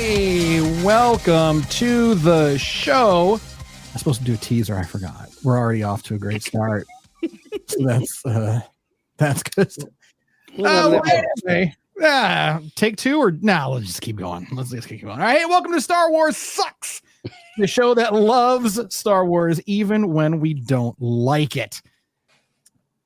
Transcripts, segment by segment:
Hey, welcome to the show. I'm supposed to do a teaser. I forgot. We're already off to a great start. So that's good. Take two or let's just keep going. Let's just keep going. All right, welcome to Star Wars Sucks, the show that loves Star Wars even when we don't like it.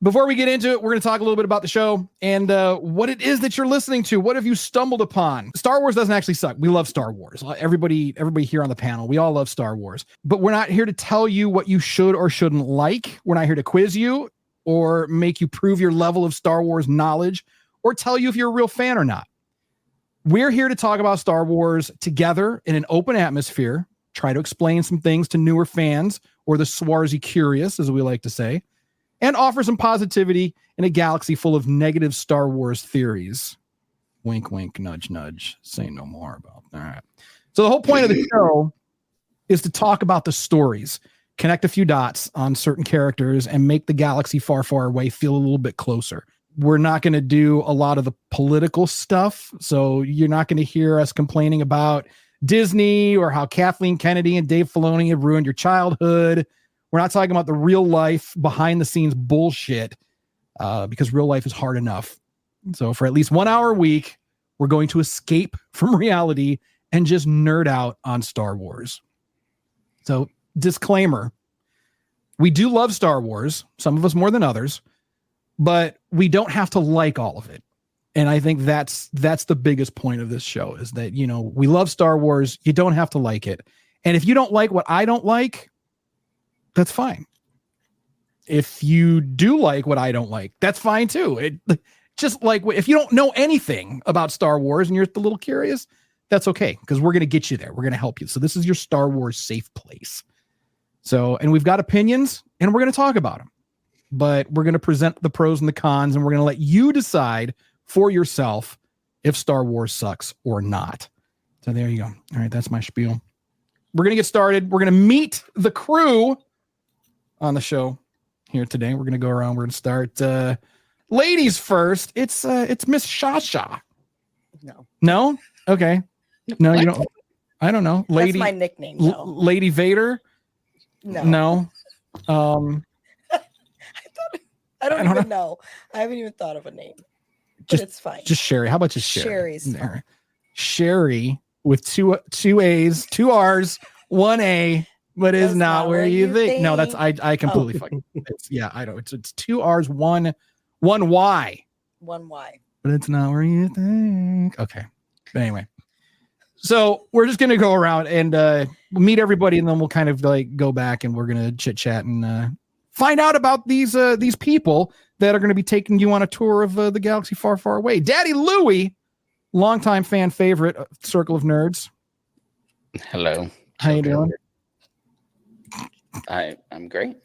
Before we get into it, we're going to talk a little bit about the show and what it is that you're listening to. What have you stumbled upon? Star Wars doesn't actually suck. We love Star Wars. Everybody here on the panel, we all love Star Wars. But we're not here to tell you what you should or shouldn't like. We're not here to quiz you or make you prove your level of Star Wars knowledge or tell you if you're a real fan or not. We're here to talk about Star Wars together in an open atmosphere, try to explain some things to newer fans or the Swarsy Curious, as we like to say, and offer some positivity in a galaxy full of negative Star Wars theories. Wink, wink, nudge, nudge. Say no more about that. So the whole point of the show is to talk about the stories, connect a few dots on certain characters, and make the galaxy far, far away feel a little bit closer. We're not going to do a lot of the political stuff, so you're not going to hear us complaining about Disney or how Kathleen Kennedy and Dave Filoni have ruined your childhood. We're not talking about the real life behind the scenes bullshit because real life is hard enough. So for at least 1 hour a week, we're going to escape from reality and just nerd out on Star Wars. So disclaimer, we do love Star Wars, some of us more than others, but we don't have to like all of it. And I think that's the biggest point of this show is that, you know, we love Star Wars. You don't have to like it. And if you don't like what I don't like, that's fine. If you do like what I don't like, that's fine too. It just like if you don't know anything about Star Wars and you're a little curious, that's okay because we're going to get you there. We're going to help you. So this is your Star Wars safe place. So, and we've got opinions and we're going to talk about them, but we're going to present the pros and the cons and we're going to let you decide for yourself if Star Wars sucks or not. So there you go. All right. That's my spiel. We're going to get started. We're going to meet the crew on the show here today. We're going to go around. We're going to start ladies first. It's Miss Shasha. No. Okay. No, what? You don't. I don't know. Lady. That's my nickname. No. Lady Vader. No. I don't even know. I haven't even thought of a name. But it's fine. Just Sherry. How about just Sherry? Sherry's fine. Sherry with two A's, 2 R's, 1 A. But is not where you think. No, that's I completely fucking. I know it's 2 R's, 1 Y. 1 Y. But it's not where you think. Okay. But anyway, so we're just gonna go around and meet everybody, and then we'll kind of like go back and we're gonna chit chat and find out about these people that are gonna be taking you on a tour of the galaxy far, far away. Daddy Louie, longtime fan favorite, Circle of Nerds. Hello. How you doing? I'm great.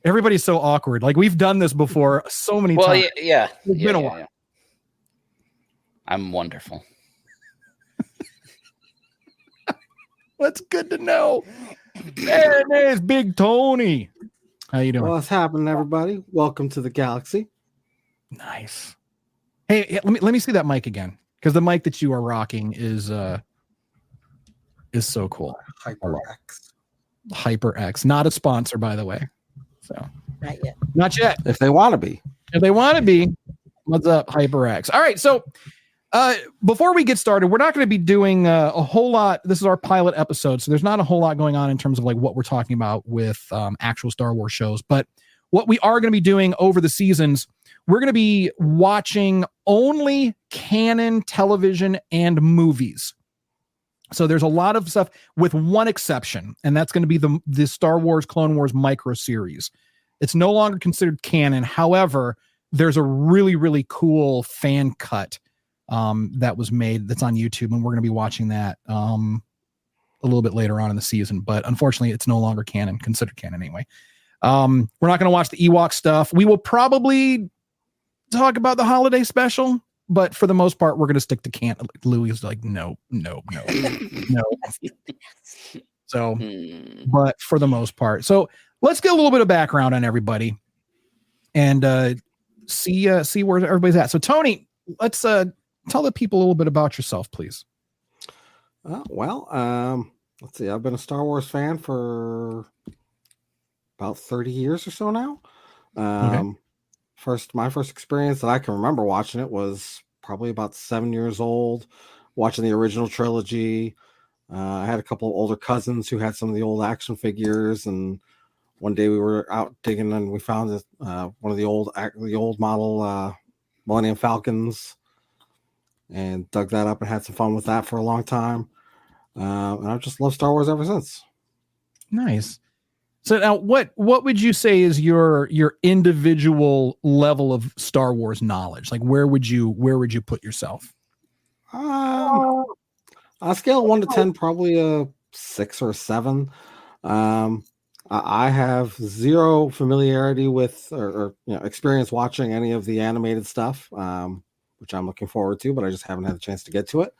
Everybody's so awkward. Like we've done this before so many times. Yeah. It's been a while. Yeah. I'm wonderful. That's good to know. There it is, Big Tony. How you doing? What's happening, everybody? Welcome to the galaxy. Nice. Hey, let me see that mic again, because the mic that you are rocking is so cool. HyperX, not a sponsor, by the way. So not yet. If they want to be, what's up, HyperX? All right, so before we get started, we're not going to be doing a whole lot. This is our pilot episode, so there's not a whole lot going on in terms of like what we're talking about with actual Star Wars shows. But what we are going to be doing over the seasons, we're going to be watching only canon television and movies. So there's a lot of stuff with one exception, and that's going to be the Star Wars Clone Wars micro series. It's no longer considered canon. However, there's a really, really cool fan cut that was made that's on YouTube, and we're going to be watching that a little bit later on in the season. But unfortunately, it's no longer canon, considered canon anyway. We're not going to watch the Ewok stuff. We will probably talk about the holiday special. But for the most part, we're going to stick to canon. Louis is like, no. So, but for the most part. So let's get a little bit of background on everybody and see where everybody's at. So Tony, let's tell the people a little bit about yourself, please. Let's see. I've been a Star Wars fan for about 30 years or so now. My first experience that I can remember watching it was probably about 7 years old, watching the original trilogy. I had a couple of older cousins who had some of the old action figures, and one day we were out digging and we found one of the old model Millennium Falcons, and dug that up and had some fun with that for a long time. And I've just loved Star Wars ever since. Nice. So now, what would you say is your individual level of Star Wars knowledge? Like, where would you put yourself? On a scale of 1 to 10, probably a 6 or a 7. I have zero familiarity with or experience watching any of the animated stuff, which I'm looking forward to, but I just haven't had a chance to get to it.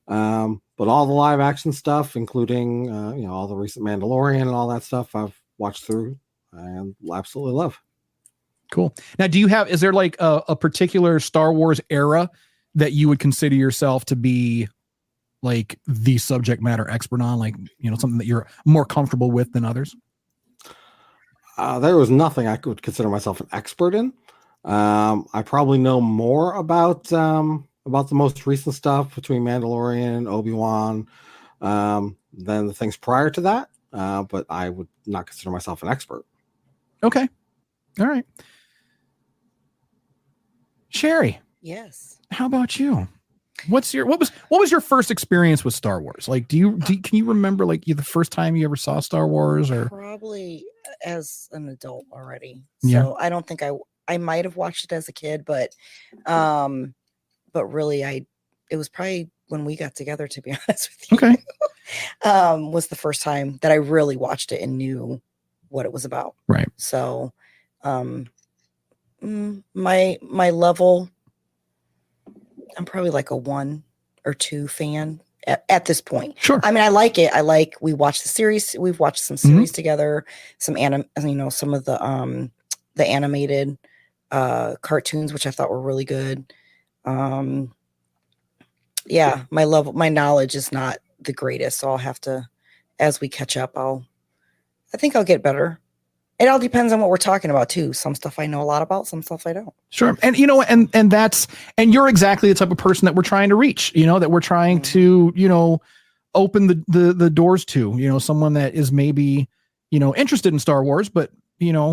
But all the live action stuff, including all the recent Mandalorian and all that stuff, I've watched through and absolutely love. Cool. Now, is there like a particular Star Wars era that you would consider yourself to be like the subject matter expert on, like, something that you're more comfortable with than others? There was nothing I could consider myself an expert in. I probably know more about the most recent stuff between Mandalorian and Obi-Wan than the things prior to that. But I would not consider myself an expert. Okay. All right. Sherry. Yes. How about you? What was your first experience with Star Wars? Like, can you remember like the first time you ever saw Star Wars? Or probably as an adult already. Yeah. So I don't think I might have watched it as a kid, but really it was probably when we got together, to be honest with you. Okay. Was the first time that I really watched it and knew what it was about. Right. So my level, I'm probably like a 1 or 2 fan at this point. Sure. I mean, I like it. We watched the series. We've watched some series together, some some of the animated cartoons, which I thought were really good. Yeah, my knowledge is not the greatest, so I'll have to, as we catch up, I think I'll get better. It all depends on what we're talking about too. Some stuff I know a lot about, some stuff I don't. Sure. And and you're exactly the type of person that we're trying to reach, that we're trying to, open the doors to, someone that is maybe, interested in Star Wars, but,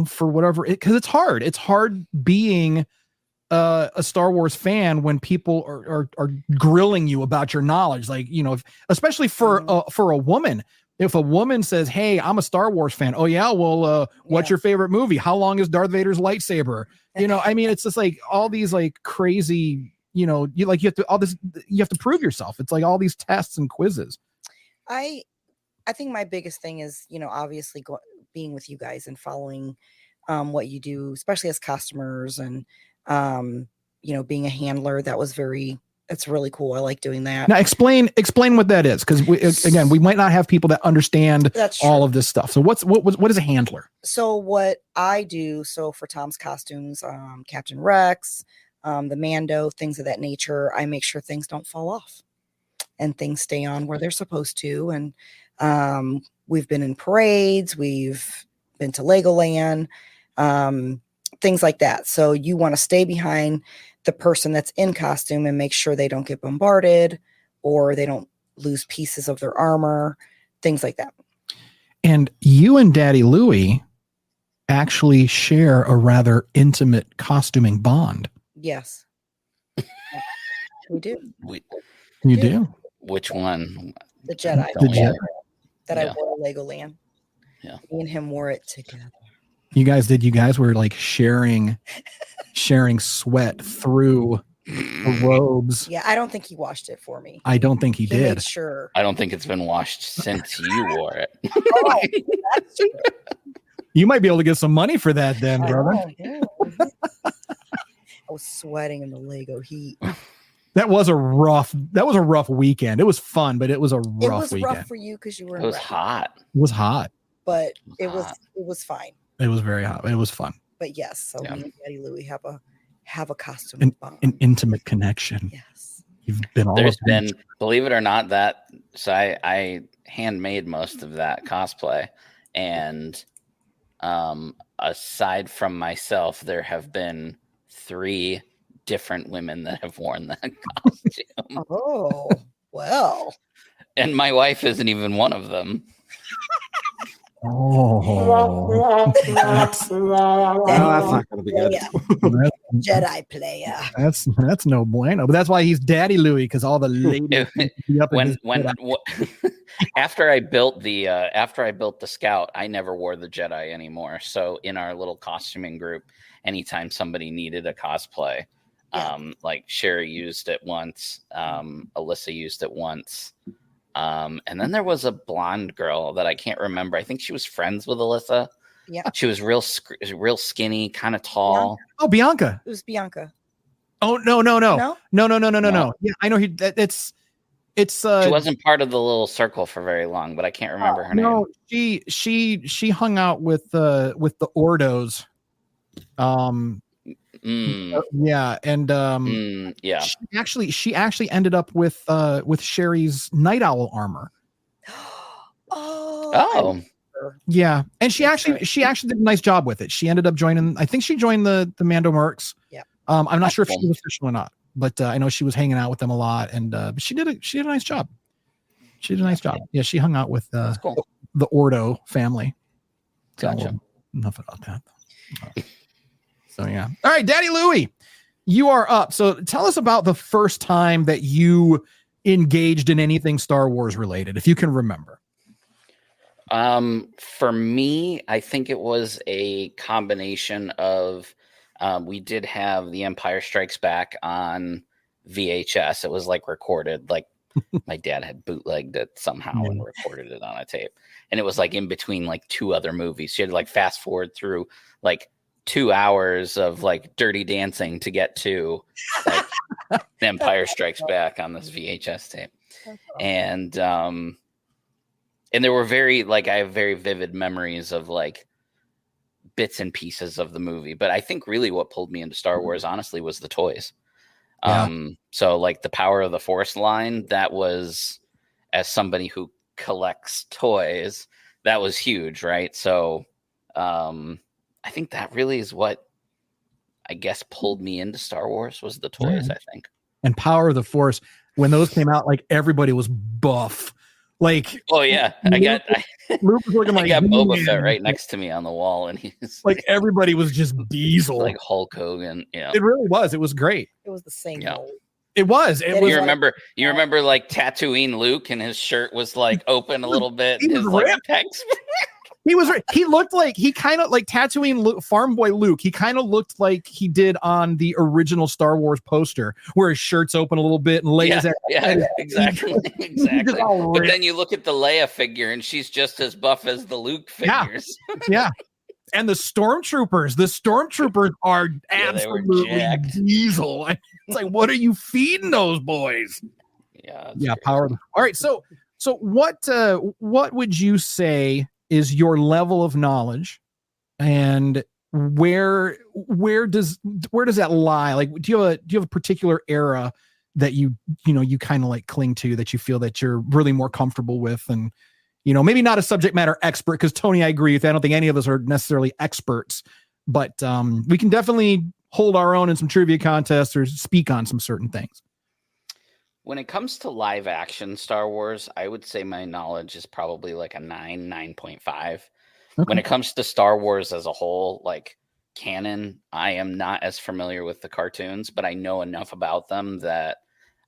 for whatever, because it's hard being a Star Wars fan when people are grilling you about your knowledge. Like, especially for a woman. If a woman says, "Hey, I'm a Star Wars fan," oh yeah, well, what's your favorite movie? How long is Darth Vader's lightsaber? I mean, it's just like all these like crazy, you have to prove yourself. It's like all these tests and quizzes. I think my biggest thing is, obviously being with you guys and following what you do, especially as customers, and being a handler. It's really cool. I like doing that. Now explain what that is, because we might not have people that understand all of this stuff. So what is a handler? So what I do, for Tom's costumes, Captain Rex, the Mando, things of that nature, I make sure things don't fall off and things stay on where they're supposed to. And we've been in parades, we've been to Legoland, things like that. So you want to stay behind the person that's in costume and make sure they don't get bombarded or they don't lose pieces of their armor, things like that. And you and Daddy Louie actually share a rather intimate costuming bond. Yes. We do. You do? Which one? The Jedi. The Jedi. That I wore at Legoland. Yeah. Me and him wore it together. You guys were like sharing sweat through the robes. Yeah, I don't think he washed it for me. I don't think he did. Made sure. I don't think it's been washed since you wore it. Oh, that's true. You might be able to get some money for that then, brother. I was sweating in the Lego heat. That was a rough weekend. It was fun, but it was a rough weekend. It was rough for you because you were. It was hot. It was hot. But it was fine. It was very hot. It was fun. But yes, so me and Daddy Louie have a costume bond. An intimate connection. Yes. You've been all There's up in- been, believe it or not, so I handmade most of that cosplay, and aside from myself, there have been 3 different women that have worn that costume, Oh, well. and my wife isn't even one of them. Oh, That's not going to be good. Jedi player. that's no bueno. But that's why he's Daddy Louie, because all the ladies be up in his After I built the Scout, I never wore the Jedi anymore. So in our little costuming group, anytime somebody needed a cosplay, like Sherry used it once, Alyssa used it once, and then there was a blonde girl that I can't remember. I think she was friends with Alyssa. Yeah, she was real skinny, kind of tall. Bianca. Oh, Bianca. It was Bianca. Oh no. No? Yeah, I know it's She wasn't part of the little circle for very long, but I can't remember her name. She hung out with the Ordos. Yeah, and yeah. She actually ended up with Sherry's Night Owl armor. Oh. Yeah, and she actually did a nice job with it. She ended up joining. I think she joined the Mando Mercs. Yeah. I'm not sure if she was official or not, but I know she was hanging out with them a lot, and she did a nice job. She did a nice job. Yeah, she hung out with cool. the Ordo family. So, Gotcha. enough about that. So yeah. All right, Daddy Louie, you are up. So tell us about the first time that you engaged in anything Star Wars related, if you can remember. For me, I think it was a combination of we did have The Empire Strikes Back on VHS. It was like recorded, like my dad had bootlegged it somehow and recorded it on a tape. And it was like in between like 2 other movies. So you had to like fast forward through like 2 hours of like Dirty Dancing to get to like The Empire Strikes Back on this VHS tape. And there were I have very vivid memories of like bits and pieces of the movie. But I think really what pulled me into Star Wars, honestly, was the toys. Yeah. So like the Power of the Force line, that was, as somebody who collects toys, that was huge, right? So I think that really is what I guess pulled me into Star Wars, was the toys, I think. And Power of the Force, when those came out, like everybody was buff. Like, oh yeah, I got Boba Fett right next to me on the wall, and he's like everybody was just Diesel, like Hulk Hogan. Yeah, it really was. It was great. It was the same. Yeah. Mold. It was. It was. You remember like Tatooine Luke, and his shirt was like open a little bit. His like pecs. He looked like, he kind of like Tatooine farm boy Luke. He kind of looked like he did on the original Star Wars poster, where his shirt's open a little bit and Leia's exactly. But then you look at the Leia figure, and she's just as buff as the Luke figures. Yeah. And the stormtroopers are absolutely Diesel. It's like, what are you feeding those boys? Yeah, power. All right, so what would you say is your level of knowledge, and where does that lie? Like, do you have a particular era that you kind of like cling to, that you feel that you're really more comfortable with? And maybe not a subject matter expert, because Tony, I agree with you. I don't think any of us are necessarily experts, but we can definitely hold our own in some trivia contests or speak on some certain things. When it comes to live action Star Wars, I would say my knowledge is probably like a 9.5. Okay. When it comes to Star Wars as a whole, like canon, I am not as familiar with the cartoons, but I know enough about them that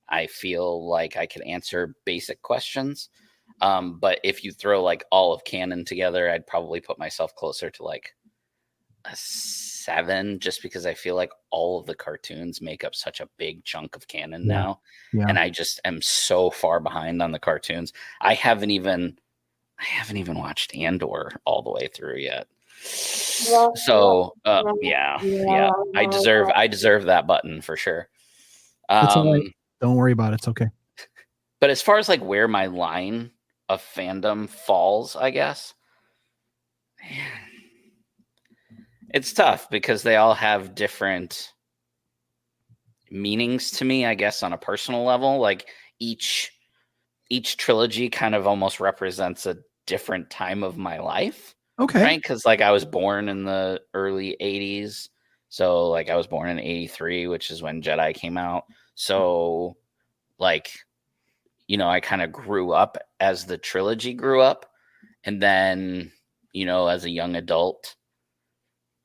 I feel like I can answer basic questions. But if you throw like all of canon together, I'd probably put myself closer to like a 7, just because I feel like all of the cartoons make up such a big chunk of canon now. Yeah. And I just am so far behind on the cartoons. I haven't even watched Andor all the way through yet. So yeah. I deserve that button for sure. It's all right. Don't worry about it. It's okay. But as far as like where my line of fandom falls, I guess, it's tough because they all have different meanings to me, I guess, on a personal level. Like each trilogy kind of almost represents a different time of my life. Okay. Right? Because like I was born in the early 80s. So like I was born in 83, which is when Jedi came out. So like, you know, I kind of grew up as the trilogy grew up. And then, you know, as a young adult,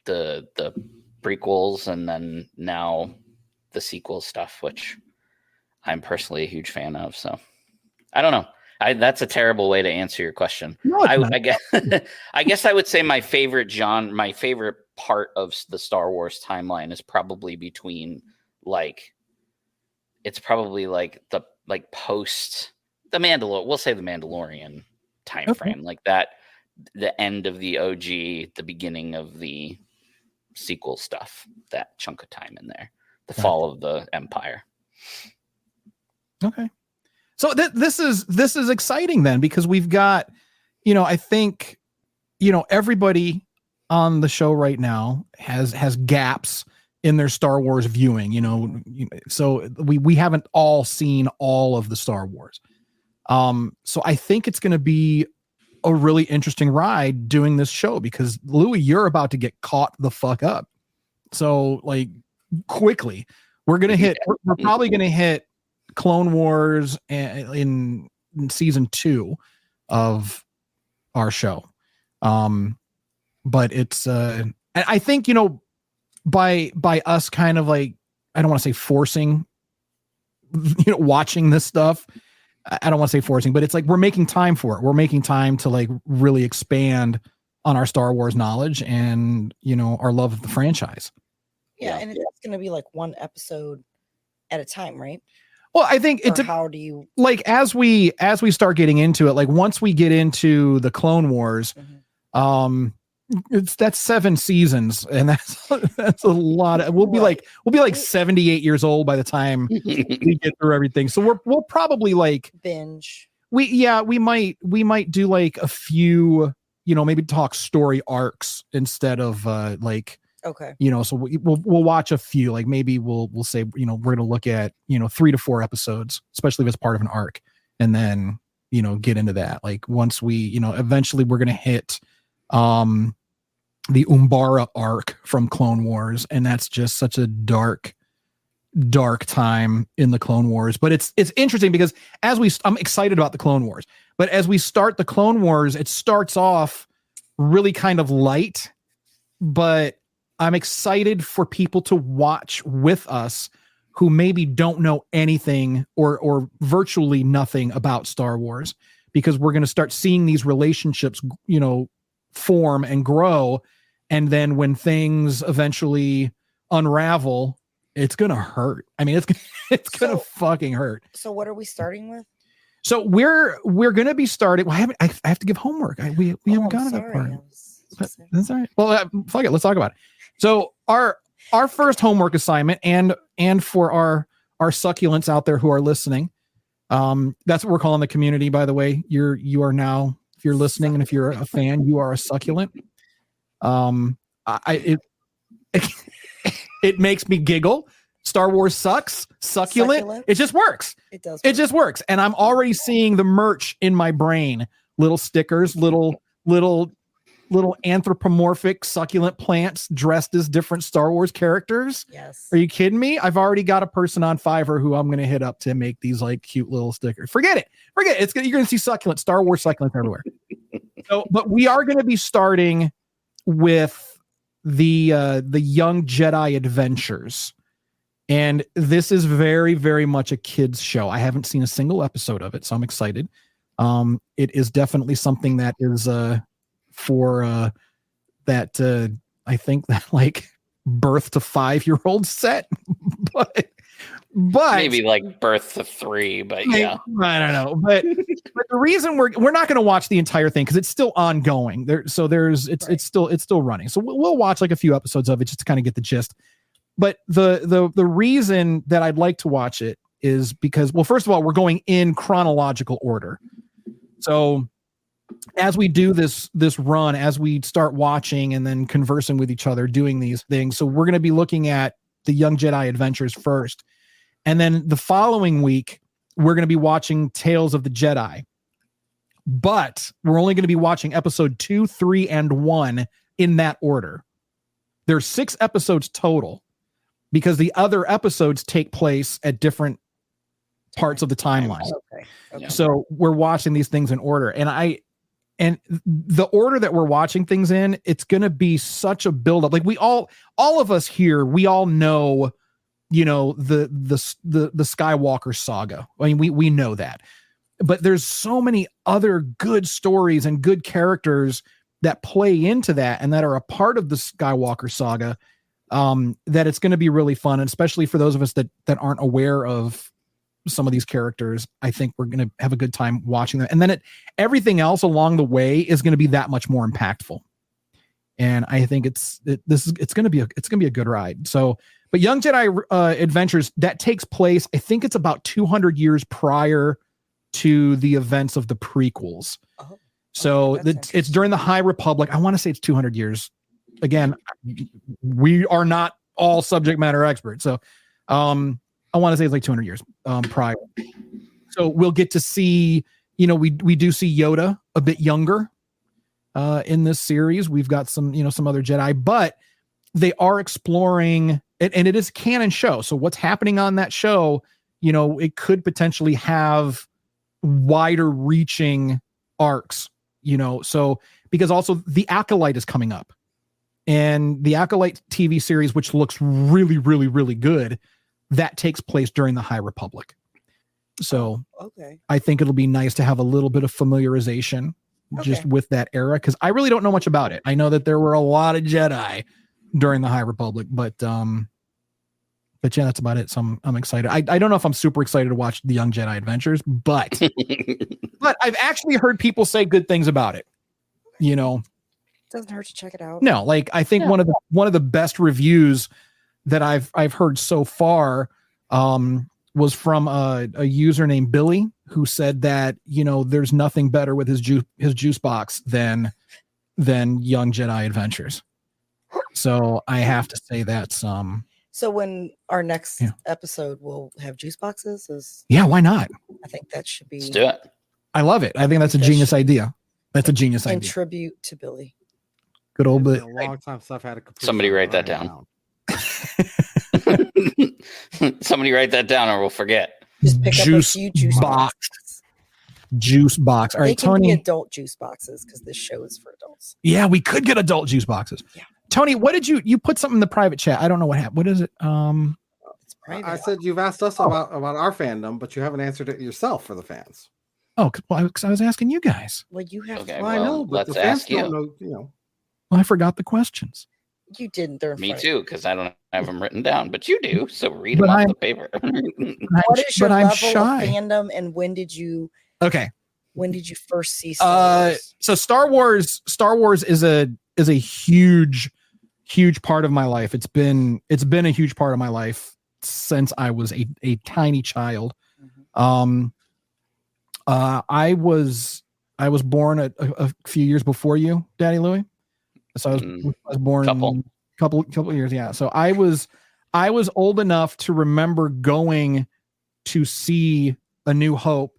the prequels, and then now the sequel stuff, which I'm personally a huge fan of. So I don't know. That's a terrible way to answer your question. No, it's not. I guess I guess I would say my favorite part of the Star Wars timeline is probably between it's probably like the post the Mandalorian. We'll say the Mandalorian time frame, like that, the end of the OG, the beginning of the sequel stuff, that chunk of time in there, the fall of the Empire. Okay. So this is exciting then, because we've got, you know, I think, you know, everybody on the show right now has gaps in their Star Wars viewing, you know, so we haven't all seen all of the Star Wars. So I think it's going to be a really interesting ride doing this show, because Louis, you're about to get caught the fuck up. So like quickly, we're probably going to hit Clone Wars in season 2 of our show. But it's I think, you know, by us kind of like, I don't want to say forcing, you know, watching this stuff. I don't want to say forcing, but it's like we're making time for it. We're making time to like really expand on our Star Wars knowledge and, you know, our love of the franchise. Yeah, and it's going to be like one episode at a time, right? Well, I think how do you like as we start getting into it, like once we get into the Clone Wars, that's 7 seasons, and that's a lot. We'll be like 78 years old by the time we get through everything. So we'll probably like binge. We might do like a few, you know, maybe talk story arcs instead of like. Okay. You know, so we'll watch a few, like maybe we'll say, you know, we're going to look at, you know, 3 to 4 episodes, especially if it's part of an arc, and then, you know, get into that. Like once we, you know, eventually we're going to hit the Umbara arc from Clone Wars, and that's just such a dark time in the Clone Wars. But it's interesting because I'm excited about the Clone Wars, but as we start the Clone Wars, it starts off really kind of light, but I'm excited for people to watch with us who maybe don't know anything or virtually nothing about Star Wars, because we're going to start seeing these relationships, you know, form and grow. And then when things eventually unravel, it's going to hurt. I mean, it's going to fucking hurt. So what are we starting with? So we're going to be starting. Well, I have to give homework. We haven't gotten to that part. But that's all right. Well, fuck it. Let's talk about it. So our first homework assignment, and for our succulents out there who are listening, that's what we're calling the community, by the way. You are now, if you're listening and if you're a fan, you are a succulent. It makes me giggle. Star Wars sucks. Succulent. It just works. It does. It just works. And I'm already seeing the merch in my brain. Little stickers, little anthropomorphic succulent plants dressed as different Star Wars characters. Yes. Are you kidding me? I've already got a person on Fiverr who I'm going to hit up to make these like cute little stickers. Forget it. You're going to see Star Wars succulents everywhere. So, but we are going to be starting with the Young Jedi Adventures. And this is very, very much a kid's show. I haven't seen a single episode of it, so I'm excited. It is definitely something that is for that I think that like birth to 5-year-old set, but maybe like birth to 3, but yeah, I don't know. But the reason we're not going to watch the entire thing, because it's still ongoing there. So it's still running. So we'll watch like a few episodes of it just to kind of get the gist. But the reason that I'd like to watch it is because, well, first of all, we're going in chronological order. So as we do this run, as we start watching and then conversing with each other, doing these things, so we're going to be looking at the Young Jedi Adventures first, And then the following week, we're going to be watching Tales of the Jedi. But we're only going to be watching episode 2, 3, and 1 in that order. There's 6 episodes total because the other episodes take place at different parts of the timeline. Okay. So we're watching these things in order. And the order that we're watching things in, it's going to be such a buildup. Like all of us here, we all know, the Skywalker saga. I mean, we know that, but there's so many other good stories and good characters that play into that and that are a part of the Skywalker saga, that it's going to be really fun. And especially for those of us that aren't aware of some of these characters, I think we're going to have a good time watching them. And then everything else along the way is going to be that much more impactful. And I think it's going to be a good ride. So, but Young Jedi Adventures, that takes place, I think it's about 200 years prior to the events of the prequels. Oh, so it's during the High Republic. I want to say it's 200 years. Again, we are not all subject matter experts. So, I want to say it's like 200 years prior. So we'll get to see, we do see Yoda a bit younger in this series. We've got some other Jedi, but they are exploring it, and it is a canon show. So what's happening on that show, it could potentially have wider reaching arcs, so because also The Acolyte is coming up, and the Acolyte TV series, which looks really, really, really good, that takes place during the High Republic. So okay. I think it'll be nice to have a little bit of familiarization just with that era, because I really don't know much about it. I know that there were a lot of Jedi during the High Republic, but yeah, that's about it. So I'm excited. I don't know if I'm super excited to watch the Young Jedi Adventures, but but I've actually heard people say good things about it. Doesn't hurt to check it out. No, like I think one of the best reviews that I've heard so far was from a user named Billy, who said that there's nothing better with his juice box than Young Jedi Adventures. So I have to say that's So when our next episode will have juice boxes, why not? I think that should be. Let's do it. I love it. I think that's a genius idea. That's a genius in idea. tribute to Billy. Good old It's bit. been a long time since I've had a Capri Somebody Sun write that running down. around. Somebody write that down or we'll forget. Just pick Juice up a few juice box. boxes. Juice box. All right, They can be Tony. adult juice boxes because this show is for adults. Yeah, we could get adult juice boxes. Yeah. Tony, what did you put something in the private chat? I don't know what happened. What is it? It's private. I said you've asked us about our fandom, but you haven't answered it yourself for the fans. Oh, well, I was asking you guys. Well, you have. Okay, Well, I know, but let's the fans ask you. don't know. Well, I forgot the questions. You didn't. They're in Me front of too, because I don't have them written down, but you do. So read But them off I'm- the paper. What is your But I'm level shy. of fandom, and when did you Okay. first see Star Wars? So Star Wars is a huge part of my life. It's been a huge part of my life since I was a tiny child. Mhm. I was born a few years before you, Daddy Louie. So I was born couple years. Yeah. So I was old enough to remember going to see A New Hope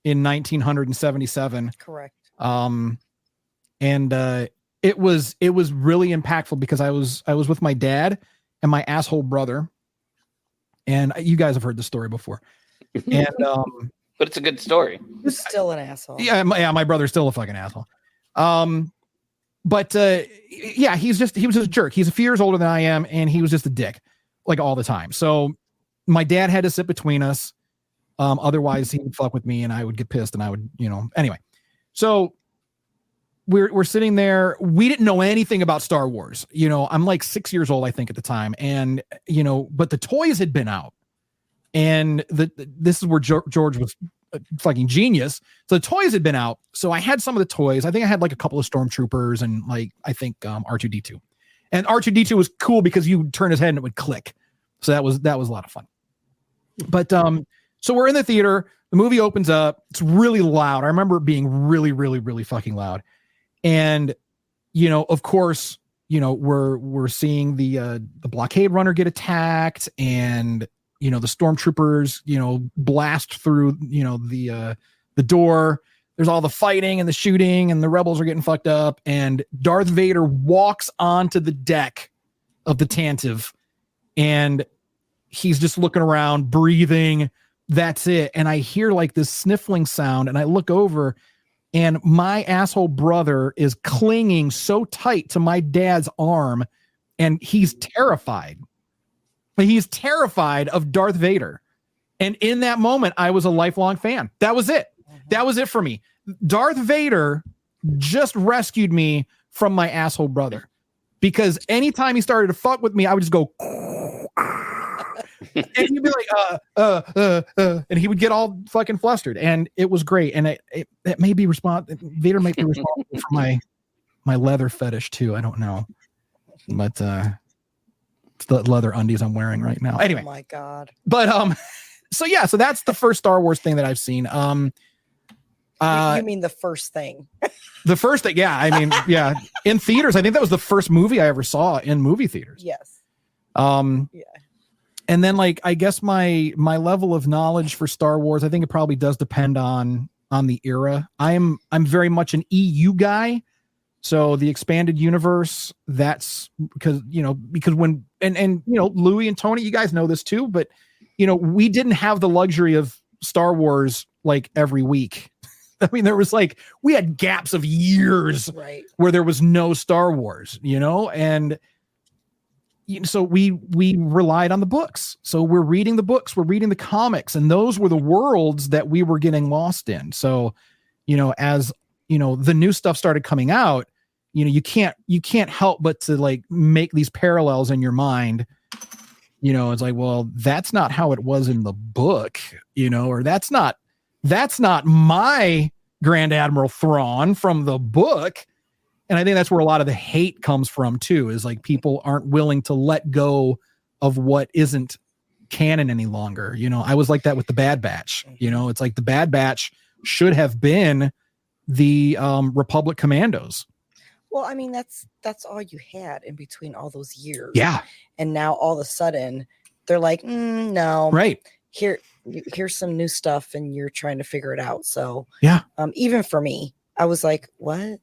in 1977. Correct. And it was really impactful because I was with my dad and my asshole brother, and you guys have heard the story before. And But it's a good story. Who's still an asshole? yeah, my brother's still a fucking asshole. But yeah, he was just a jerk. He's a few years older than I am, and he was just a dick, like all the time. So my dad had to sit between us. Otherwise he would fuck with me and I would get pissed and I would, anyway. So we're sitting there. We didn't know anything about Star Wars. I'm like 6 years old, I think, at the time. And, but the toys had been out. And this is where George was a fucking genius. So the toys had been out. So I had some of the toys. I think I had like a couple of stormtroopers and like, I think R2-D2. And R2-D2 was cool because you would turn his head and it would click. So that was a lot of fun. But so we're in the theater. The movie opens up. It's really loud. I remember it being really, really, really fucking loud. And, of course, we're seeing the blockade runner get attacked, and you know, the stormtroopers, you know, blast through, you know, the door. There's all the fighting and the shooting, and the rebels are getting fucked up. And Darth Vader walks onto the deck of the Tantive, and he's just looking around, breathing. That's it. And I hear like this sniffling sound, and I look over, and my asshole brother is clinging so tight to my dad's arm, and he's terrified. He's terrified of Darth Vader. And in that moment, I was a lifelong fan. That was it. That was it for me. Darth Vader just rescued me from my asshole brother, because anytime he started to fuck with me, I would just go, and he'd be like, and he would get all fucking flustered, and it was great. And it may be Vader might be responsible for my leather fetish too. I don't know, but it's the leather undies I'm wearing right now. Anyway, oh my God. But so yeah, so that's the first Star Wars thing that I've seen. You mean the first thing? The first thing, yeah. I mean, yeah, in theaters. I think that was the first movie I ever saw in movie theaters. Yes. Yeah. And then, like, I guess my level of knowledge for Star Wars, I think it probably does depend on the era. I'm very much an EU guy. So the expanded universe, that's because when and you know, Louis and Tony, you guys know this too, but you know, we didn't have the luxury of Star Wars like every week. I mean, we had gaps of years where there was no Star Wars, you know, and so we relied on the books. So we're reading the books, we're reading the comics, and those were the worlds that we were getting lost in. So, you know, as you know, the new stuff started coming out, you know, you can't help but to like make these parallels in your mind. You know, it's like, well, that's not how it was in the book, you know, or that's not my Grand Admiral Thrawn from the book. And I think that's where a lot of the hate comes from too, is like people aren't willing to let go of what isn't canon any longer. You know, I was like that with the Bad Batch. You know, it's like the Bad Batch should have been the Republic Commandos. Well, I mean, that's all you had in between all those years. Yeah. And now all of a sudden they're like, no, right. Here's some new stuff, and you're trying to figure it out. So yeah, even for me, I was like, what?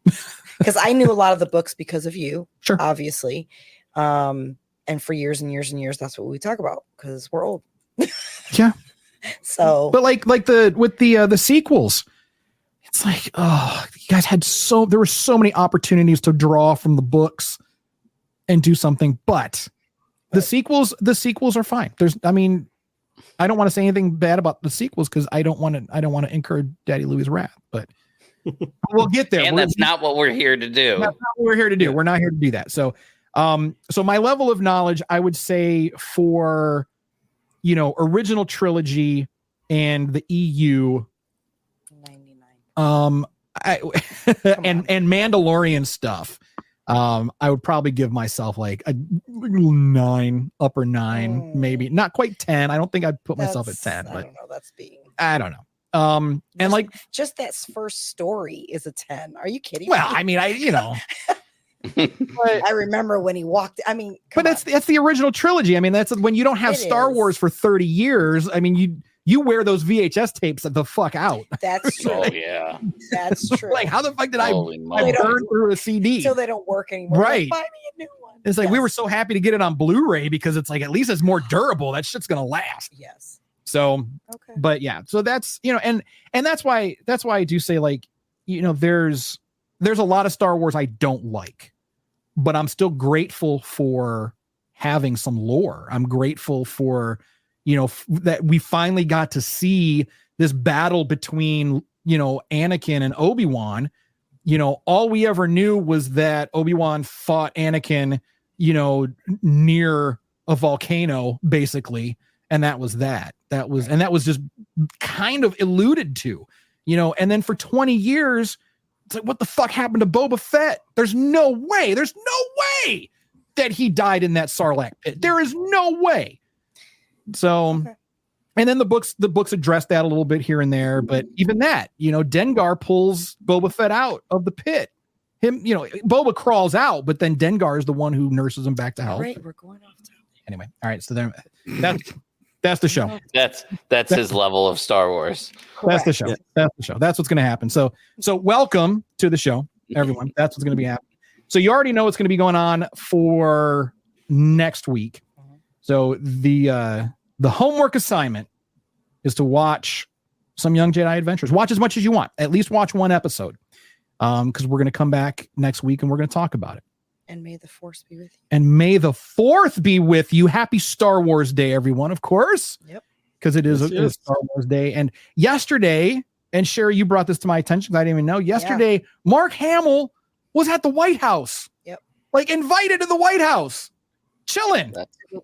Because I knew a lot of the books because of you, sure, obviously. And for years and years and years, that's what we talk about because we're old. Yeah. So, but like the sequels, it's like, oh, you guys had there were so many opportunities to draw from the books and do something, but the sequels are fine. I don't want to say anything bad about the sequels because I don't want to incur Daddy Louie's wrath, but we'll get there. And that's not what we're here to do. That's not what we're here to do. We're not here to do that. So, so my level of knowledge, I would say for, you know, original trilogy and the EU, 99. and Mandalorian stuff. I would probably give myself like a 9, upper 9, maybe not quite 10. I don't think I'd put myself at 10, but I don't know. That's being. I don't know. And like just that first story is a 10. Are you kidding? Well, me? I mean, I remember when he walked. I mean, but that's the original trilogy. I mean, that's when you don't have Star Wars for 30 years. I mean, you wear those VHS tapes the fuck out. That's true. Oh yeah, that's true. Like, how the fuck did I moly. burn through a CD? So they don't work anymore. Right. Like, buy me a new one. It's like we were so happy to get it on Blu-ray because it's like at least it's more durable. That shit's gonna last. Yes. So, okay. But yeah, so that's, you know, and that's why I do say, like, you know, there's a lot of Star Wars I don't like, but I'm still grateful for having some lore. I'm grateful for, you know, that we finally got to see this battle between, you know, Anakin and Obi-Wan. You know, all we ever knew was that Obi-Wan fought Anakin, you know, near a volcano, basically. And that was that. That was just kind of alluded to, you know, and then for 20 years, it's like, what the fuck happened to Boba Fett? There's no way that he died in that Sarlacc pit. There is no way. So, and then the books address that a little bit here and there, but even that, you know, Dengar pulls Boba Fett out of the pit. Him, you know, Boba crawls out, but then Dengar is the one who nurses him back to health. All right, we're going off topic. Anyway, all right, so then That's the show. That's his level of Star Wars. That's the show. Yeah. That's the show. That's what's going to happen. So welcome to the show, everyone. That's what's going to be happening. So you already know what's going to be going on for next week. So the homework assignment is to watch some Young Jedi Adventures. Watch as much as you want. At least watch one episode. Because we're going to come back next week and we're going to talk about it. And may the Force be with you. And may the 4th be with you. Happy Star Wars Day, everyone, of course. Yep. Because it is Yes. a Star Wars Day. And yesterday, and Sherry, you brought this to my attention because I didn't even know. Yesterday, Mark Hamill was at the White House. Yep. Like invited to the White House. Chilling.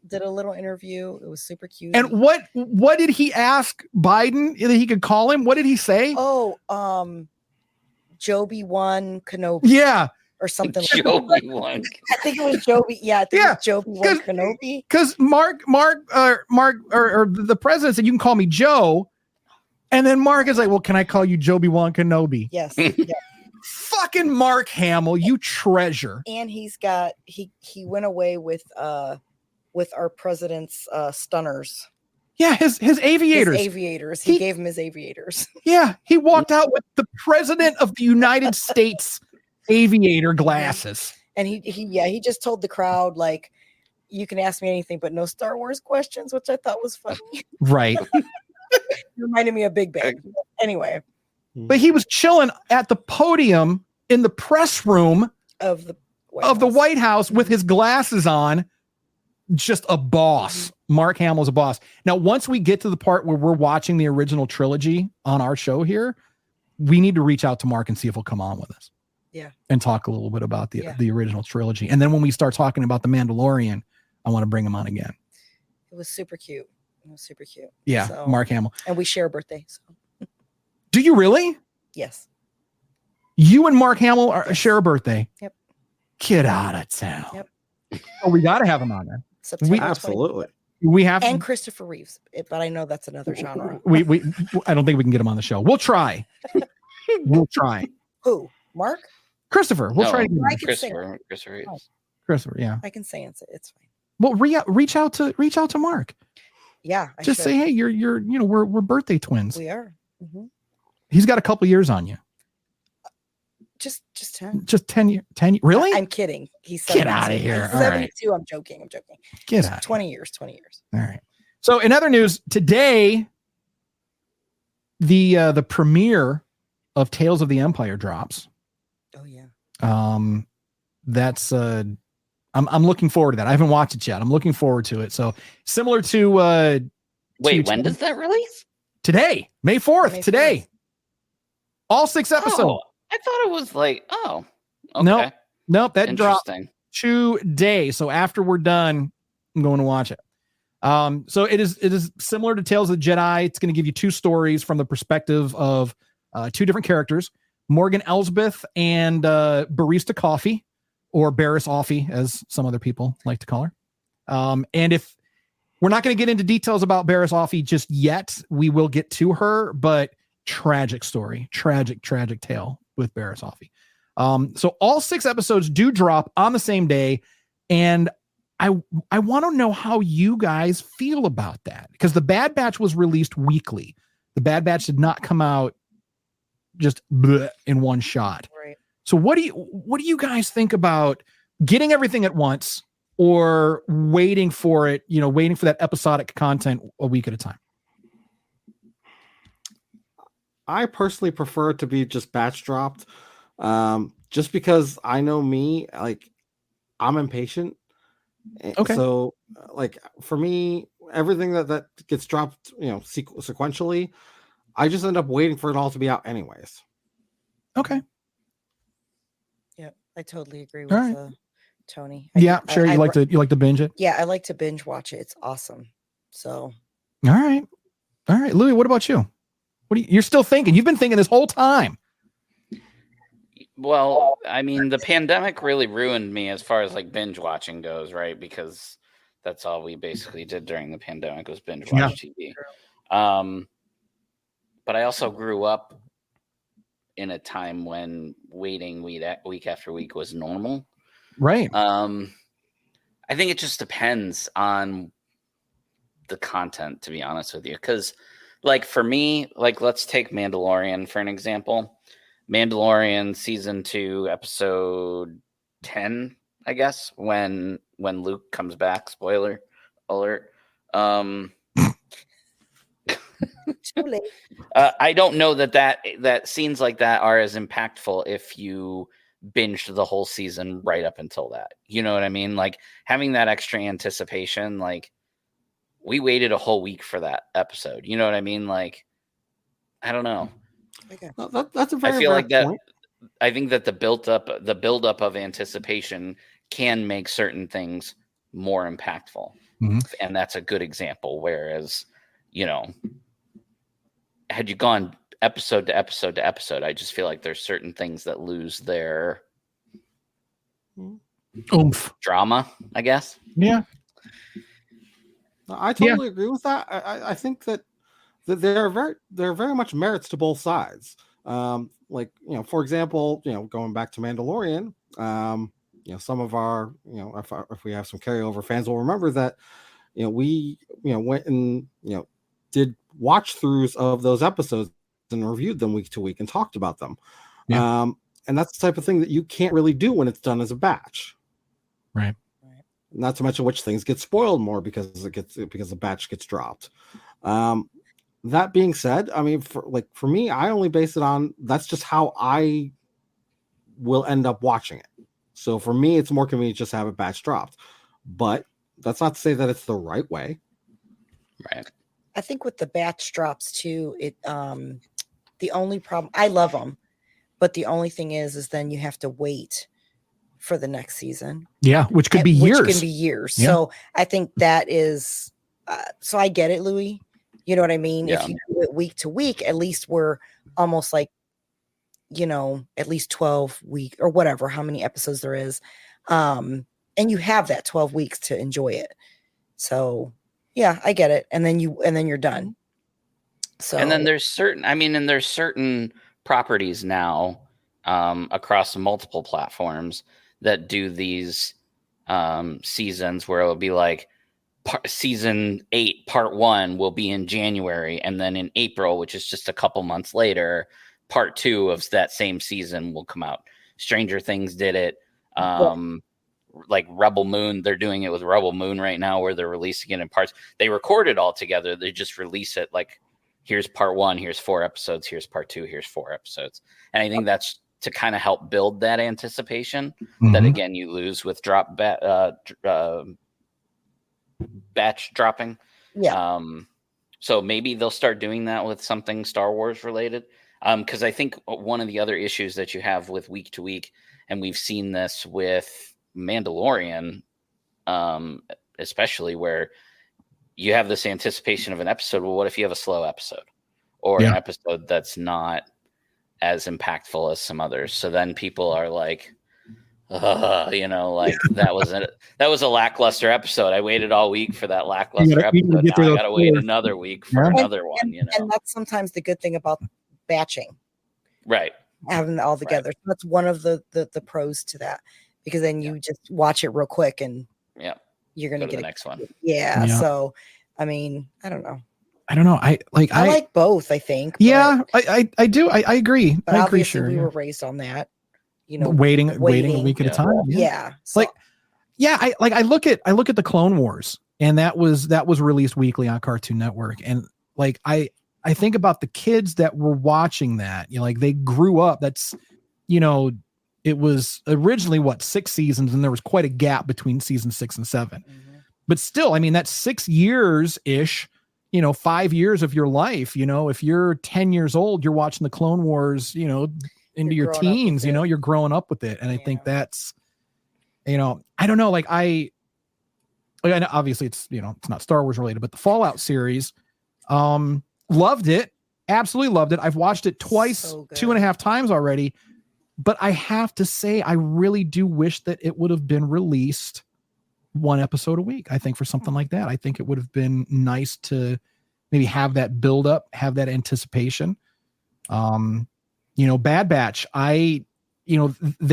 Did a little interview. It was super cute. And what did he ask Biden that he could call him? What did he say? Oh, Joby won Kenobi. Yeah. Or something like Joby that. won. I think it was Joby. Yeah, I think Yeah, it was Joby won Kenobi. Because Mark, or the president said, you can call me Joe. And then Mark is like, well, can I call you Joby-Wan Kenobi? Yes. Yeah. Fucking Mark Hamill, you treasure. And he's got he went away with our president's stunners. Yeah, his aviators. His aviators. He gave him his aviators. Yeah, he walked out with the president of the United States aviator glasses. And he just told the crowd, like, you can ask me anything, but no Star Wars questions, which I thought was funny. Right. Reminded me of Big Bang. Anyway. But he was chilling at the podium in the press room Of the White House with his glasses on. Just a boss. Mark Hamill's a boss. Now, once we get to the part where we're watching the original trilogy on our show here, we need to reach out to Mark and see if he'll come on with us. Yeah. And talk a little bit about the original trilogy. And then when we start talking about the Mandalorian, I want to bring him on again. It was super cute. It was super cute. Yeah, So, Mark Hamill. And we share a birthday. So Do you really? yes. You and Mark Hamill share a birthday? Yep. Get out of town. Yep. Oh, we got to have him on there. September 20th. Absolutely. We have And Christopher Reeves, but I know that's another genre. we I don't think we can get him on the show. We'll try. We'll try. Who? Mark? Christopher. We'll try to get him. I can say Christopher Reeves. Christopher, yeah. I can say it's fine. Well, reach out to Mark. Yeah. I Just should. say, hey, we're birthday twins. We are. Mm-hmm. He's got a couple years on you. Just 10. Just 10 years. Really? I'm kidding. He's Get 72. outta here. He's All right. 72. I'm joking. Get It's out. 20 years. All right. So in other news, today, the premiere of Tales of the Empire drops. Oh yeah. That's I'm looking forward to that. I haven't watched it yet. I'm looking forward to it. So similar to Wait, when does that release? today, May 4th, May today. 4th. All 6 episodes. Oh, I thought it was like, okay. Nope, that dropped Interesting. today. So after we're done, I'm going to watch it. So it is similar to Tales of the Jedi. It's going to give you 2 stories from the perspective of 2 different characters, Morgan Elsbeth and Barista Coffee, or Barris Offee, as some other people like to call her. And if we're not going to get into details about Barris Offee just yet, we will get to her, but tragic story, tragic tale with Barris Offee. So all 6 episodes do drop on the same day. And I want to know how you guys feel about that, because the Bad Batch was released weekly. The Bad Batch did not come out just in one shot. Right. So what do you guys think about getting everything at once, or waiting for it, waiting for that episodic content a week at a time? I personally prefer it to be just batch dropped. Just because I know me, like, I'm impatient. Okay. So like for me, everything that gets dropped, sequentially, I just end up waiting for it all to be out anyways. Okay. Yeah, I totally agree All with right. Tony. Yeah, sure. You like to binge it? Yeah, I like to binge watch it. It's awesome. So All right. Louis, what about you? You're still thinking? You've been thinking this whole time. Well, I mean, the pandemic really ruined me as far as like binge watching goes, right? Because that's all we basically did during the pandemic was binge watch TV. But I also grew up in a time when waiting week after week was normal. Right. I think it just depends on the content, to be honest with you. Because, like, for me, like, let's take Mandalorian for an example. Mandalorian season 2, episode 10, I guess, when Luke comes back. Spoiler alert. Too late. I don't know that scenes like that are as impactful if you binged the whole season right up until that. You know what I mean? Like, having that extra anticipation, like, we waited a whole week for that episode. You know what I mean? Like, I don't know. Okay. No, that's a very I feel like that. point. I think that the build up of anticipation can make certain things more impactful, and that's a good example. Whereas, you know, had you gone episode to episode to episode, I just feel like there's certain things that lose their oomph, drama, I guess. Yeah. I totally agree with that. I think that there are very much merits to both sides. Like, you know, for example, you know, going back to Mandalorian, you know, some of our, you know, if we have some carryover fans will remember that, you know, we, you know, went and, you know, did watch throughs of those episodes and reviewed them week to week and talked about them. Yeah. And that's the type of thing that you can't really do when it's done as a batch. Right. Not to mention which things get spoiled more because the batch gets dropped. That being said, I mean, for me, I only base it on that's just how I will end up watching it. So for me, it's more convenient just to have a batch dropped. But that's not to say that it's the right way. Right. I think with the batch drops too, it the only problem, I love them, but the only thing is then you have to wait for the next season. Yeah, which could be years. Which can be years. Yeah. So I think that is. So I get it, Louis. You know what I mean? Yeah. If you do it week to week, at least we're almost like, you know, at least 12 weeks or whatever, how many episodes there is. And you have that 12 weeks to enjoy it. So yeah, I get it. And then you're done. So, and then there's certain properties now across multiple platforms that do these seasons where it'll be like season 8 part 1 will be in January, and then in April, which is just a couple months later, part 2 of that same season will come out. Stranger Things did it. Like Rebel Moon, they're doing it with Rebel Moon right now, where they're releasing it in parts. They record it all together. They just release it like, here's part 1, here's 4 episodes, here's part 2, here's 4 episodes. And I think that's to kind of help build that anticipation that, again, you lose with batch dropping. Yeah. So maybe they'll start doing that with something Star Wars related. Because I think one of the other issues that you have with week to week, and we've seen this with Mandalorian, especially, where you have this anticipation of an episode. Well, what if you have a slow episode or an episode that's not as impactful as some others? So then people are like, you know, like that was a lackluster episode. I waited all week for that lackluster episode. Now I got to wait another week for another one. You know, and that's sometimes the good thing about batching, right? Having it all together. Right. So that's one of the pros to that, because then you just watch it real quick and you're gonna get the next one. Yeah. So, I mean, I don't know. I like both, I think. Yeah, I do. I agree. But I agree. obviously Sure. We were raised on that. You know, waiting a week at a time. Yeah. So, I look at the Clone Wars, and that was released weekly on Cartoon Network, and like I think about the kids that were watching that. You know, like they grew up. That's, you know, it was originally 6 seasons, and there was quite a gap between season 6 and 7. But still, I mean, that's 6 years ish. You know, 5 years of your life. You know, if you're 10 years old, you're watching the Clone Wars. You know, into your teens. You know, you're growing up with it, and I think that's, you know, I don't know. Like obviously it's, you know, it's not Star Wars related, but the Fallout series, loved it, absolutely loved it. I've watched it twice, 2.5 times already. But I have to say, I really do wish that it would have been released 1 episode a week. I think for something like that, I think it would have been nice to maybe have that build up, have that anticipation. You know, Bad Batch, they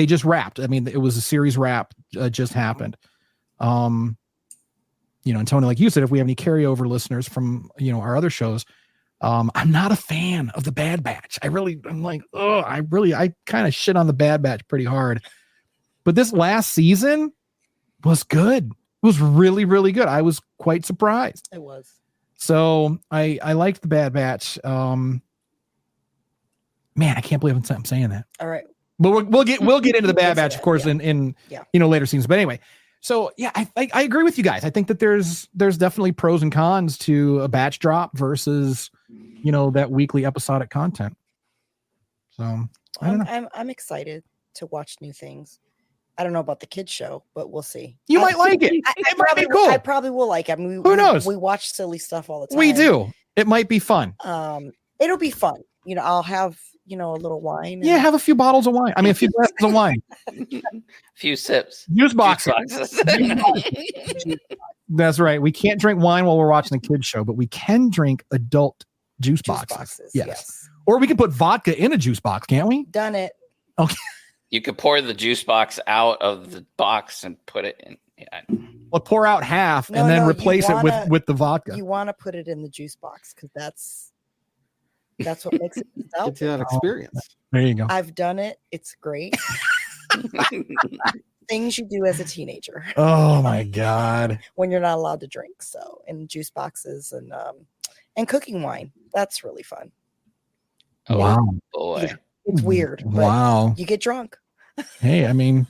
just wrapped. I mean, it was a series wrap, just happened. and Tony, like you said, if we have any carryover listeners from, our other shows, I'm not a fan of the Bad Batch. I kind of shit on the Bad Batch pretty hard, but this last season was good. It was really, really good. I was quite surprised. It was. So I liked the Bad Batch. Man, I can't believe I'm saying that. All right. But we'll get into the Bad Batch, of course, in later scenes. But anyway, so yeah, I agree with you guys. I think that there's definitely pros and cons to a batch drop versus, that weekly episodic content. So I don't know. I'm excited to watch new things. I don't know about the kids show, but we'll see. You might like it. It might be cool. I probably will like it. I mean, who knows? We watch silly stuff all the time. We do. It might be fun. It'll be fun. I'll have a little wine. Yeah, have a few bottles of wine. I mean, a few glasses of wine. Few sips. Juice boxes. That's right. We can't drink wine while we're watching the kids show, but we can drink adult juice boxes. Yes. Or we can put vodka in a juice box, can't we? Done it. Okay. You could pour the juice box out of the box and put it in. Yeah. Well, pour out half and then replace it with the vodka. You want to put it in the juice box because that's what makes it Get you that experience. There you go. I've done it. It's great. Things you do as a teenager. Oh my God. When you're not allowed to drink. So in juice boxes and cooking wine. That's really fun. Oh, wow. Boy. Yeah, it's weird. But wow. You get drunk. Hey, I mean,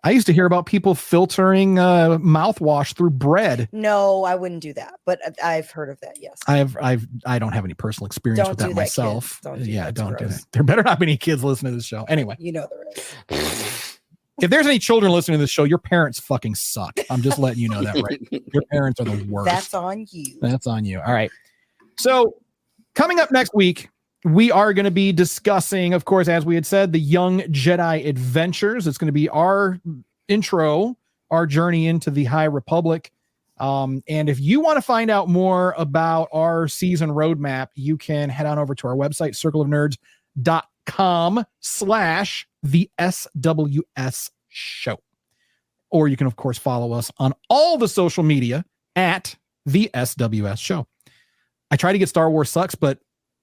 I used to hear about people filtering mouthwash through bread. No, I wouldn't do that, but I've heard of that. Yes, I don't have any personal experience with that myself. Don't do that. There better not be any kids listening to this show. Anyway, there is. If there's any children listening to this show, your parents fucking suck. I'm just letting you know that, right? Your parents are the worst. That's on you. That's on you. All right. So coming up next week, we are going to be discussing, of course, as we had said, the Young Jedi Adventures. It's going to be our intro, our journey into the High Republic. And if you want to find out more about our season roadmap, you can head on over to our website, circleofnerds.com/the SWS show. Or you can, of course, follow us on all the social media at the SWS show. I try to get Star Wars Sucks, but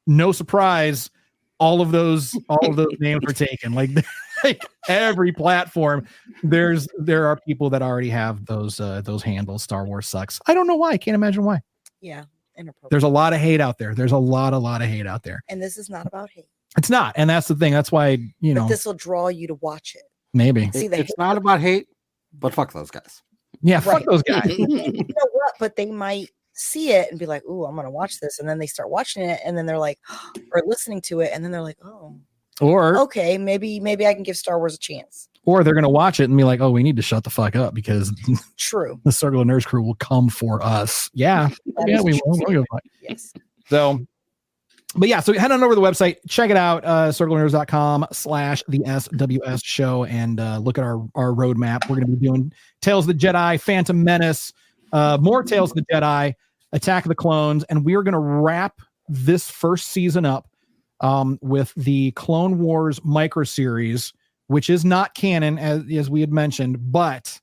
no surprise, all of those names were taken. Like every platform, there are people that already have those handles. Star Wars Sucks. I don't know why. I can't imagine why. Yeah, inappropriate. There's a lot of hate out there. There's a lot of hate out there. And this is not about hate. It's not, and that's the thing. That's why But this will draw you to watch it. Maybe it's not about hate, but fuck those guys. Yeah, fuck those guys. You know what? But they might see it and be like, "Ooh, I'm gonna watch this," and then they start watching it, and then they're like, or listening to it, and then they're like, "Oh, or okay, maybe I can give Star Wars a chance." Or they're gonna watch it and be like, "Oh, we need to shut the fuck up because true, the Circle of Nerds crew will come for us." Yeah, yeah, we will. Yes. So, but yeah, so head on over to the website, check it out, circleofnerds.com/the SWS show, and look at our roadmap. We're gonna be doing Tales of the Jedi, Phantom Menace, more Tales of the Jedi, Attack of the Clones, and we are going to wrap this first season up with the Clone Wars micro series, which is not canon as we had mentioned, but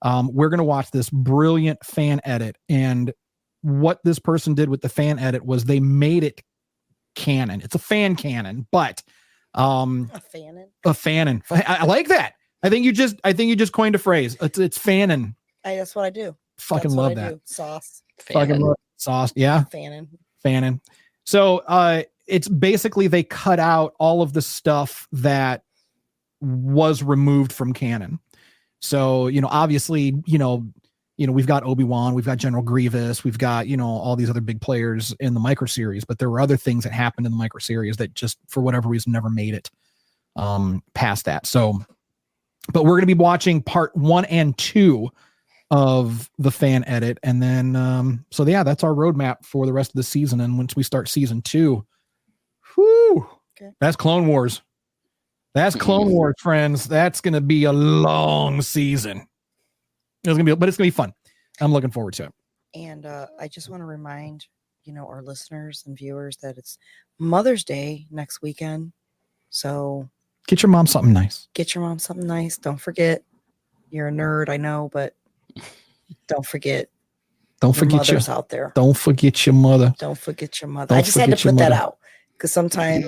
we're going to watch this brilliant fan edit. And what this person did with the fan edit was they made it canon. It's a fan canon, but a fanon. I like that. I think you just coined a phrase. It's fanon. That's what I do. Fucking love that. Sauce. Fucking love sauce. Yeah. Fannin. So it's basically they cut out all of the stuff that was removed from canon. So, obviously, we've got Obi-Wan, we've got General Grievous, we've got, all these other big players in the micro series, but there were other things that happened in the micro series that just for whatever reason never made it past that. So, but we're going to be watching part 1 and 2 of the fan edit, and then that's our roadmap for the rest of the season. And once we start season 2, that's Clone Wars. That's Clone Wars, friends. That's gonna be a long season. It's gonna be fun. I'm looking forward to it. And I just want to remind our listeners and viewers that it's Mother's Day next weekend, so get your mom something nice. Don't forget, you're a nerd, I know, but don't forget Don't forget mothers out there. Don't forget your mother. Don't forget your mother. I just had to put that out because sometimes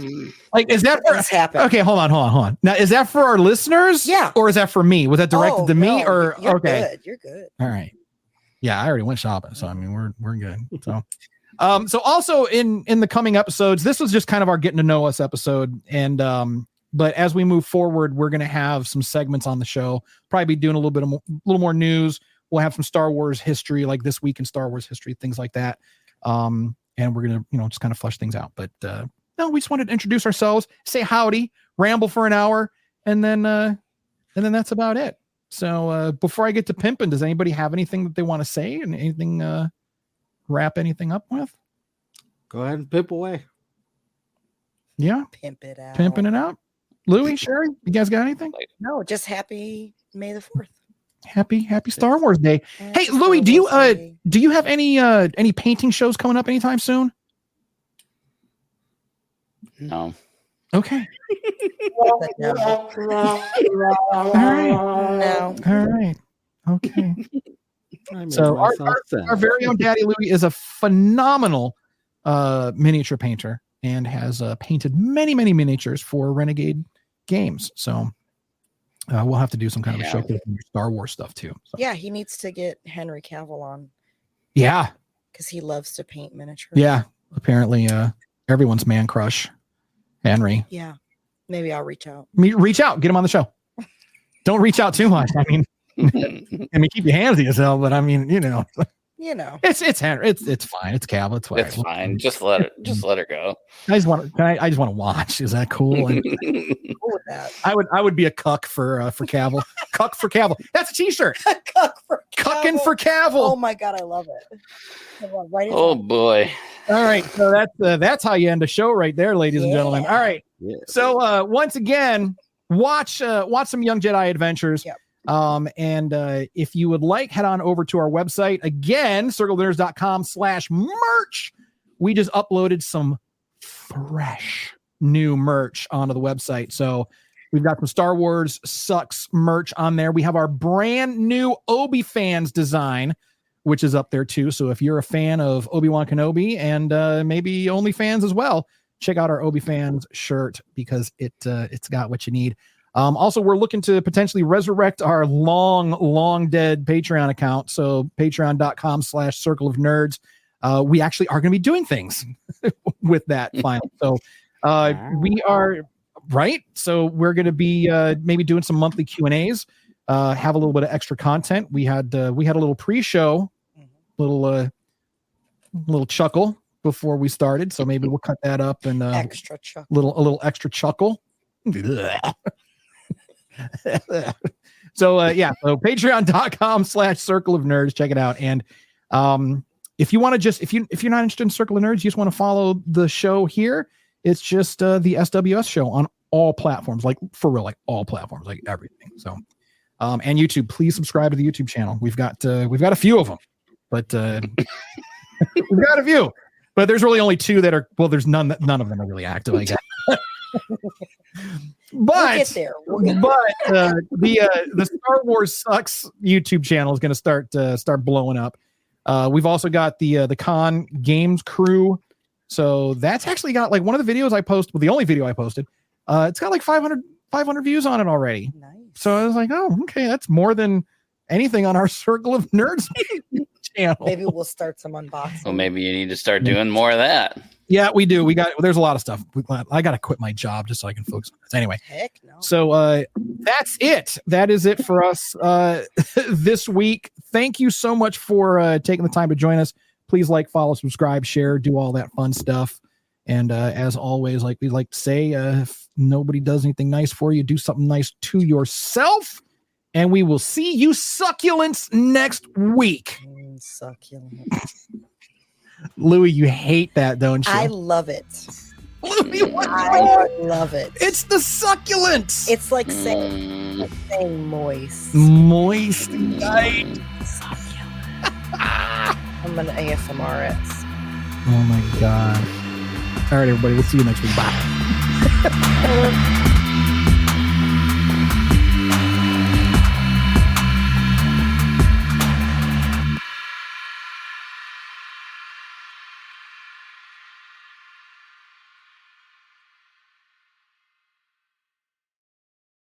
like is that things happen. Okay, hold on. Now is that for our listeners? Yeah. Or is that for me? Was that directed to me or you're okay? Good. You're good. All right. Yeah, I already went shopping, so I mean we're good. So so also in the coming episodes, this was just kind of our getting to know us episode, and but as we move forward, we're going to have some segments on the show. Probably be doing a little more news. We'll have some Star Wars history, like this week in Star Wars history, things like that. And we're going to just kind of flesh things out. But no, we just wanted to introduce ourselves, say howdy, ramble for an hour, and then that's about it. So before I get to pimping, does anybody have anything that they want to say and anything wrap anything up with? Go ahead and pimp away. Yeah. Pimp it out. Pimping it out. Louie, Sherry, you guys got anything? No, just happy May the 4th. Happy Star Wars Day. Hey, Louie, do you have any painting shows coming up anytime soon? No. Okay. No. All right. No. All right. Okay. So our very own Daddy Louie is a phenomenal miniature painter and has painted many miniatures for Renegade Games. So we'll have to do some kind of a showcase of Star Wars stuff too. So. Yeah, he needs to get Henry Cavill on. Yeah. Because he loves to paint miniatures. Yeah. Apparently everyone's man crush, Henry. Yeah. Maybe I'll reach out. Reach out. Get him on the show. Don't reach out too much. I mean, keep your hands to yourself, but I mean, it's Henry. It's fine. It's Cavill. It's fine. Just let her go. I just want to watch. Is that cool? And Cool with that. I would be a cuck for Cavill. Cuck for Cavill. That's a t-shirt. Cuck for Cucking for Cavill. Oh my God, I love it. Come on, oh boy. All right. So that's how you end a show right there, ladies and gentlemen. All right. Yeah. So once again, watch some Young Jedi Adventures. Yep. And if you would like, head on over to our website again, circleofnerds.com/merch. We just uploaded some fresh new merch onto the website. So we've got some Star Wars Sucks merch on there. We have our brand new Obi fans design, which is up there too. So if you're a fan of Obi-Wan Kenobi and maybe OnlyFans as well, check out our Obi fans shirt because it's got what you need. Also, we're looking to potentially resurrect our long dead Patreon account. So patreon.com/Circle of Nerds. We actually are going to be doing things with that finally. So we are right. So we're going to be maybe doing some monthly Q&As, have a little bit of extra content. We had a little pre-show, little chuckle before we started. So maybe we'll cut that up and extra chuckle. a little extra chuckle. So patreon.com/Circle of Nerds. Check it out. And if you want to if you're not interested in Circle of Nerds, you just want to follow the show here. It's just the SWS show on all platforms, like for real, like all platforms, like everything. So and YouTube, please subscribe to the YouTube channel. We've got a few of them, but we've got a few, but there's really only two that are, well, there's none of them are really active, I guess. But we'll get there. The Star Wars Sucks YouTube channel is going to start blowing up. We've also got the Con Games crew. So that's actually got like one of the videos I posted, well, the only video I posted. It's got like 500 views on it already. Nice. So I was like, oh, okay, that's more than anything on our Circle of Nerds channel. Maybe we'll start some unboxing. Well, maybe you need to start doing more of that. Yeah, we do. There's a lot of stuff. I got to quit my job just so I can focus on this. Anyway. Heck no. So that's it. That is it for us this week. Thank you so much for taking the time to join us. Please like, follow, subscribe, share, do all that fun stuff. And as always, like we like to say, if nobody does anything nice for you, do something nice to yourself. And we will see you succulents next week. Succulents. Louie, you hate that, don't you? I love it. Louie, I love it. It's the succulents. It's like saying moist. Moist night. I'm gonna ASMR it. Oh my god. All right, everybody. We'll see you next week. Bye.